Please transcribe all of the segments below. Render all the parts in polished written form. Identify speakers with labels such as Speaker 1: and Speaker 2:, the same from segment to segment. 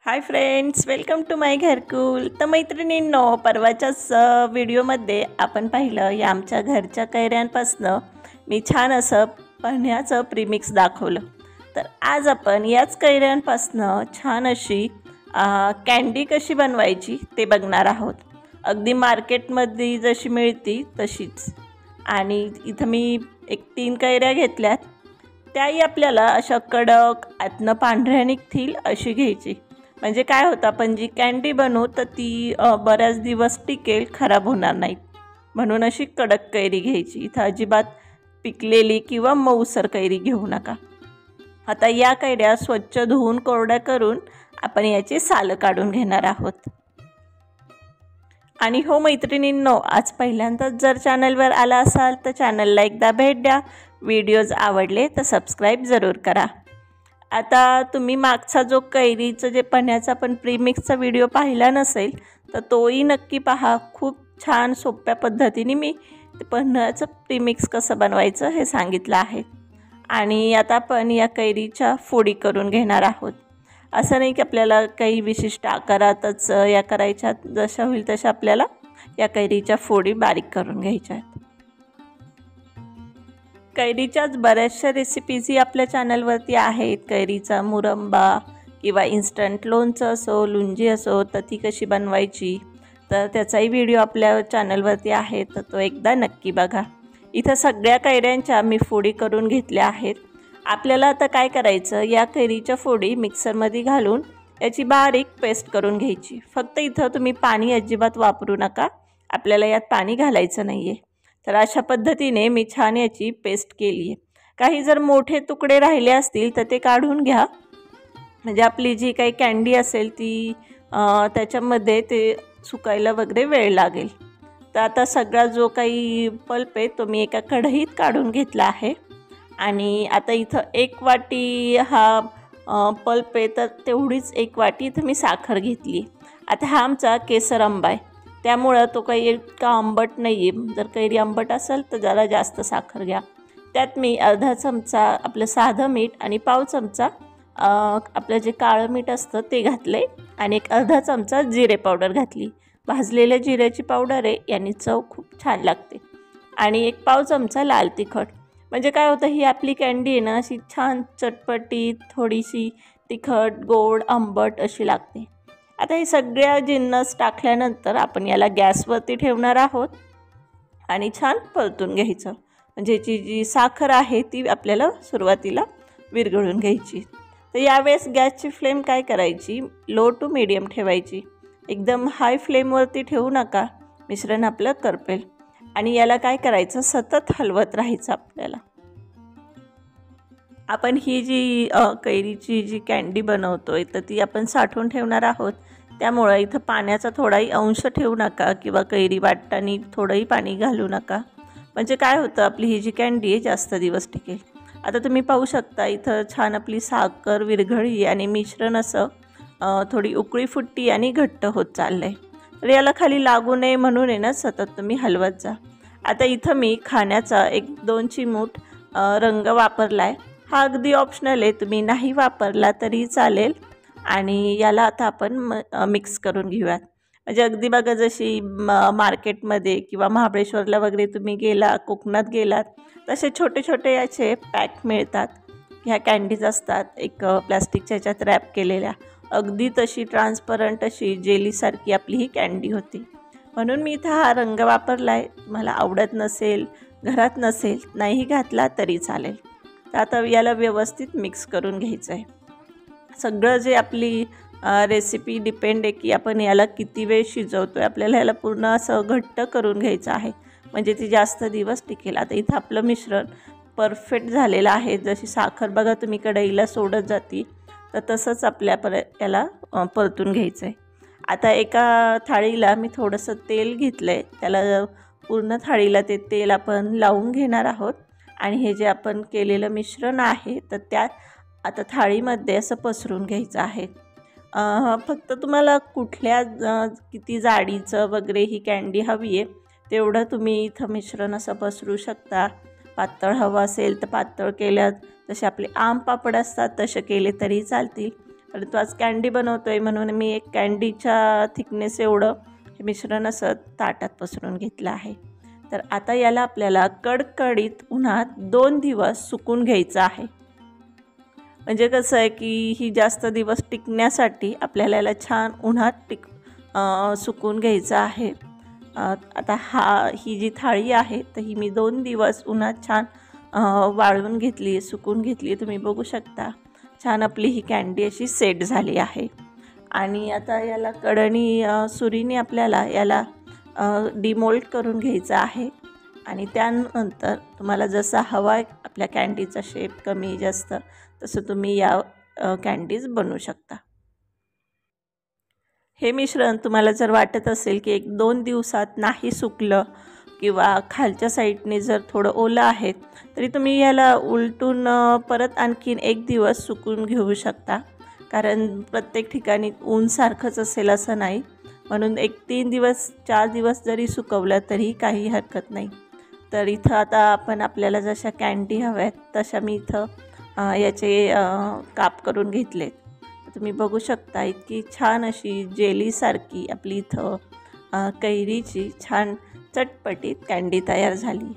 Speaker 1: Hi friends, welcome to माय घरकुल. तर मैत्रिणींनो, परवाच्याच व्हिडिओमध्ये आपण पाहिलं या आमच्या घरच्या कैऱ्यांपासनं मी छान असं पन्ह्याचं प्रीमिक्स दाखवलं. तर आज आपण याच कैऱ्यांपासनं छान अशी कँडी कशी बनवायची ते बघणार आहोत. अगदी मार्केटमध्ये जशी मिळती तशीच. आणि इथं मी 3 कैऱ्या घेतल्यात. त्याही आपल्याला अशा कडक आतनं पांढऱ्या निघतील अशी घ्यायची. म्हणजे काय होतं, आपण जी कँडी बनवू तर ती बऱ्याच दिवस टिकेल, खराब होणार नाही. म्हणून अशी कडक कैरी घ्यायची. इथं अजिबात पिकलेली किंवा मऊसर कैरी घेऊ नका. आता या कैऱ्या स्वच्छ धुवून कोरड्या करून आपण याची सालं काढून घेणार आहोत. आणि हो मैत्रिणींनो, आज पहिल्यांदाच जर चॅनलवर आला असाल तर चॅनलला एकदा भेट द्या. व्हिडिओज आवडले तर सबस्क्राईब जरूर करा. आता तुम्ही मागचा जो कैरीचं जे पन्ह्याचा पण प्रीमिक्सचा व्हिडिओ पाहिला नसेल तर तोही नक्की पहा. खूप छान सोप्या पद्धतीने मी पन्ह्याचं प्रीमिक्स कसं बनवायचं हे सांगितलं आहे. आणि आता आपण या कैरीच्या फोडी करून घेणार आहोत. असं नाही की आपल्याला काही विशिष्ट आकारातच या करायच्या, जशा होईल तशा आपल्याला या कैरीच्या फोडी बारीक करून घ्यायच्या आहेत. कैरीच्याच बऱ्याचशा रेसिपीजही आपल्या चॅनलवरती आहेत. कैरीचा मुरंबा किंवा इन्स्टंट लोणचं असो, लोणची असो, तर ती कशी बनवायची, तर त्याचाही व्हिडिओ आपल्या चॅनलवरती आहे, तर तो एकदा नक्की बघा. इथं सगळ्या कैऱ्यांच्या मी फोडी करून घेतल्या आहेत. आपल्याला आता काय करायचं, या कैरीच्या फोडी मिक्सरमध्ये घालून याची बारीक पेस्ट करून घ्यायची. फक्त इथं तुम्ही पाणी अजिबात वापरू नका, आपल्याला यात पाणी घालायचं नाही आहे. तर अशा पद्धतीने मी छान याची पेस्ट केली आहे. काही जर मोठे तुकडे राहिले असतील तर ते काढून घ्या, म्हणजे आपली जी काही कँडी असेल ती त्याच्यामध्ये ते सुकायला वगैरे वेळ लागेल. तर आता सगळा जो काही पल्प आहे तो मी एका कढईत काढून घेतला आहे. आणि आता इथं 1 वाटी हा पल्प आहे, तर तेवढीच 1 वाटी इथं मी साखर घेतली. आता हा आमचा केसर आंबा आहे, त्यामुळं तो काही इतका आंबट नाही आहे. जर कैरी आंबट असेल तर जरा जास्त साखर घ्या. त्यात मी अर्धा चमचा आपलं साधं मीठ आणि पाव चमचा आपलं जे काळं मीठ असतं ते घातलं आहे. आणि एक अर्धा चमचा जिरे पावडर घातली. भाजलेल्या जिऱ्याची पावडर आहे, याने चव खूप छान लागते. आणि एक पाव चमचा लाल तिखट. म्हणजे काय होतं, ही आपली कँडी आहे ना, अशी छान चटपटीत, थोडीशी तिखट, गोड, आंबट अशी लागते. आता हे सगळ्या जिन्नस टाकल्यानंतर आपण याला गॅसवरती ठेवणार आहोत आणि छान परतून घ्यायचं. म्हणजे याची जी साखर आहे ती आपल्याला सुरुवातीला विरघळून घ्यायची. तर यावेळेस गॅसची फ्लेम काय करायची, लो टू मीडियम ठेवायची. एकदम हाय फ्लेमवरती ठेवू नका, मिश्रण आपलं करपेल. आणि याला काय करायचं, सतत हलवत राहायचं आपल्याला. आपण ही जी कैरीची जी कँडी बनवतोय तर ती आपण साठवून ठेवणार आहोत. त्यामुळं इथं पाण्याचा थोडाही अंश ठेवू नका किंवा कैरी वाटताना थोडंही पाणी घालू नका. म्हणजे काय होतं, आपली ही जी कँडी आहे जास्त दिवस टिकेल. आता तुम्ही पाहू शकता इथं छान आपली साखर विरघळली आणि मिश्रण असं थोडी उकळी फुटती आणि घट्ट होत चाललं आहे. तर याला खाली लागू नये म्हणून आहे ना, सतत तुम्ही हलवत जा. आता इथं मी खाण्याचा 1-2 चिमूट रंग वापरला आहे. हा अगदी ऑप्शनल आहे, तुम्ही नाही वापरला तरी चालेल. आणि याला आता आपण मिक्स करून घेऊयात. म्हणजे अगदी बघा, जशी मार्केटमध्ये किंवा महाबळेश्वरला वगैरे तुम्ही गेला, कोकणात गेलात, तसे छोटे छोटे याचे पॅक मिळतात. ह्या कँडीज असतात एक प्लॅस्टिकच्या ह्याच्यात रॅप केलेल्या. अगदी तशी ट्रान्सपरंट अशी जेलीसारखी आपली ही कँडी होती. म्हणून मी इथं हा रंग वापरला आहे. मला आवडत नसेल, घरात नसेल, नाही घातला तरी चालेल. तर आता याला व्यवस्थित मिक्स करून घ्यायचं आहे. सगळं जे आपली रेसिपी डिपेंड आहे की आपण याला किती वेळ शिजवतो आहे. आपल्याला याला पूर्ण असं घट्ट करून घ्यायचं आहे, म्हणजे ती जास्त दिवस टिकेल. आता इथं आपलं मिश्रण परफेक्ट झालेलं आहे. जशी साखर बघा तुम्ही कढईला सोडत जाती, तर तसंच याला परतून घ्यायचं आहे. आता एका थाळीला मी थोडंसं तेल घेतलं आहे, त्याला पूर्ण थाळीला ते तेल आपण लावून घेणार आहोत. आणि हे जे आपण केलेलं मिश्रण आहे तर त्यात आता थाळीमध्ये असं पसरून घ्यायचं आहे. फक्त तुम्हाला कुठल्या किती जाडीचं वगैरे ही कँडी हवी आहे तेवढं तुम्ही इथं मिश्रण असं पसरू शकता. पातळ हवं असेल तर पातळ केल्यात, जसे आपले आम पापड असतात तसे केले तरी चालतील. परंतु आज कँडी बनवतो आहे म्हणून मी एक कँडीच्या थिकनेस एवढं हे मिश्रण असं ताटात पसरून घेतलं आहे। तर आता याला आपल्याला कडकडीत उन्हात 2 दिवस सुकून घ्यायचं आहे। म्हणजे कसं आहे की ही जास्त दिवस टिकण्यासाठी आपल्याला याला छान उन्हात सुकून घ्यायचं आहे। आता ही जी थाळी आहे तर ही मी 2 दिवस उन्हात छान वाळवून घेतली, सुकून घेतली। तुम्ही बघू शकता छान आपली ही कँडी अशी सेट झाली आहे। आणि आता याला कढणी सुरीने आपल्याला याला डिमोल्ड करून घ्यायचं आहे। आणि त्यानंतर तुम्हाला जसा हवा आहे आपल्या कँडीचा शेप कमी जास्त तसं तुम्ही या कँडीज बनवू शकता। हे मिश्रण तुम्हाला जर वाटत असेल की 1-2 दिवसात नाही सुकलं किंवा खालच्या साईडने जर थोडं ओलं आहे तरी तुम्ही याला उलटून परत आणखीन 1 दिवस सुकून घेऊ शकता, कारण प्रत्येक ठिकाणी ऊन सारखंच असेल असं नाही, म्हणून 1-3 दिवस 4 दिवस जरी सुकवलं तरी काही हरकत नाही। तर इथं आता आपल्याला जशा कँडी हव्या आहेत तशा मी इथं याचे काप करून घेतलेत। तुम्ही बघू शकता इतकी छान अशी जेलीसारखी आपली इथं कैरीची छान चटपटीत कँडी तयार झाली।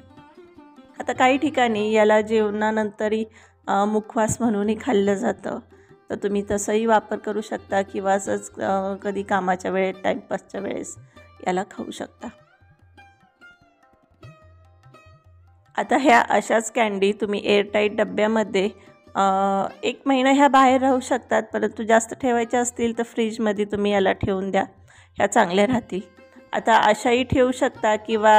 Speaker 1: आता काही ठिकाणी याला जेवणानंतरही मुखवास म्हणूनही खाल्लं जातं, तर तुम्ही तसंही वापर करू शकता किंवा असंच कधी कामाच्या वेळेत टाईमपासच्या वेळेस याला खाऊ शकता। आता ह्या अशाच कँडी तुम्ही एअरटाईट डब्यामध्ये 1 महिना ह्या बाहेर राहू शकतात, परंतु जास्त ठेवायच्या असतील तर फ्रीजमध्ये तुम्ही याला ठेवून द्या, ह्या चांगल्या राहतील। आता अशाही ठेवू शकता किंवा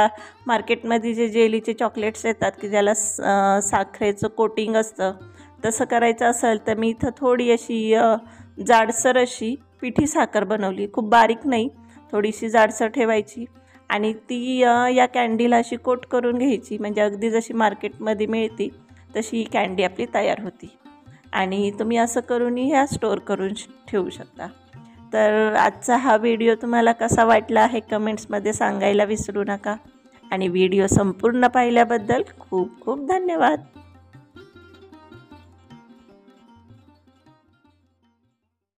Speaker 1: मार्केटमध्ये जे जेलीचे चॉकलेट्स येतात की ज्याला साखरेचं कोटिंग असतं तसं करायचं असेल तर मी इथं थोडी अशी जाडसर अशी पिठी साखर बनवली, खूप बारीक नाही, थोडीशी जाडसर ठेवायची आणि ती या कँडीला अशी कोट करून घ्यायची, म्हणजे अगदी जशी मार्केटमध्ये मिळते तशी ही कँडी आपली तयार होती। आणि तुम्ही असं करूनही ह्या स्टोअर करून ठेवू शकता। तर आजचा हा व्हिडिओ तुम्हाला कसा वाटला हे कमेंट्समध्ये सांगायला विसरू नका आणि व्हिडिओ संपूर्ण पाहिल्याबद्दल खूप खूप धन्यवाद।